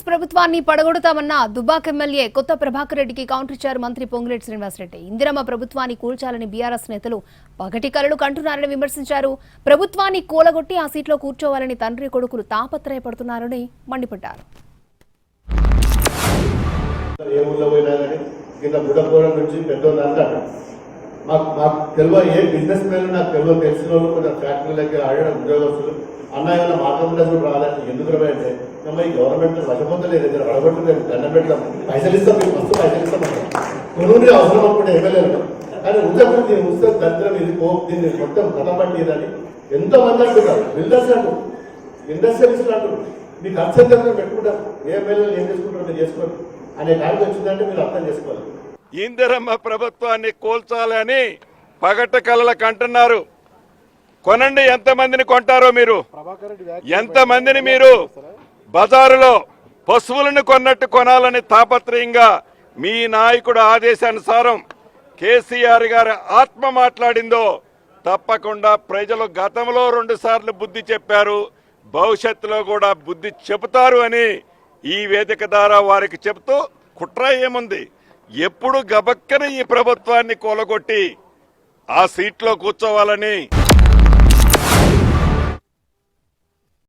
ప్రభుత్వాన్ని పడగొడతామన్న దుబ్బాక ఎమ్మెల్యే కొత్త ప్రభాకర్ రెడ్డికి కౌంటర్ ఇచ్చారు మంత్రి పొంగులేటి శ్రీనివాసరెడ్డి. ఇందిరమ్మ ప్రభుత్వాన్ని కూల్చాలని బీఆర్ఎస్ నేతలు పగటి కలలు కంటున్నారని విమర్శించారు. ప్రభుత్వాన్ని కూలగొట్టి ఆ సీట్లో కూర్చోవాలని తండ్రి కొడుకులు తాపత్రయపడుతున్నారని మండిపడ్డారు. అన్న ఏమైనా మాట్లాడుతున్నప్పుడు రాలేదు ఎందుకు అంటే ఈ గవర్నమెంట్ వశపొందలేదు అడగొట్టలేదు దండం పెడతాం పైసలు ఇస్తాం మీకు వస్తూ పైసలు ఇస్తామంటాం కొనుగోలు అవసరం అనుకుంటే ఎమ్మెల్యేలు కానీ ఉద్యోగం దీన్ని ఉత్సవ దరిద్రం ఇది దీన్ని మొత్తం కథపట్టిదని ఎంతో మంది అంటున్నారు. బిల్డర్స్ అంటారు, ఇండస్ట్రియలిస్టులు అంటారు, మీకు అత్యంతంగా పెట్టుకుంటారు. ఏ ఎమ్మెల్యేలు ఏం చేసుకుంటారో మీరు చేసుకోండి అనే కారణం వచ్చిందంటే మీరు అర్థం చేసుకోవాలి. ఇందిరమ్మ ప్రభుత్వాన్ని కూల్చాలని పగట కలలకు అంటున్నారు. కొనండి, ఎంతమందిని కొంటారో మీరు, ఎంతమందిని మీరు బజారులో పశువులను కొన్నట్టు కొనాలని తాపత్రయంగా మీ నాయకుడు ఆదేశానుసారం కేసీఆర్ గారి ఆత్మ మాట్లాడిందో తప్పకుండా ప్రజలు గతంలో 2 సార్లు బుద్ధి చెప్పారు, భవిష్యత్తులో కూడా బుద్ధి చెబుతారు అని ఈ వేదిక ద్వారా వారికి చెబుతూ, కుట్ర ఏముంది, ఎప్పుడు గబక్కన ఈ ప్రభుత్వాన్ని కూలగొట్టి ఆ సీట్లో కూర్చోవాలని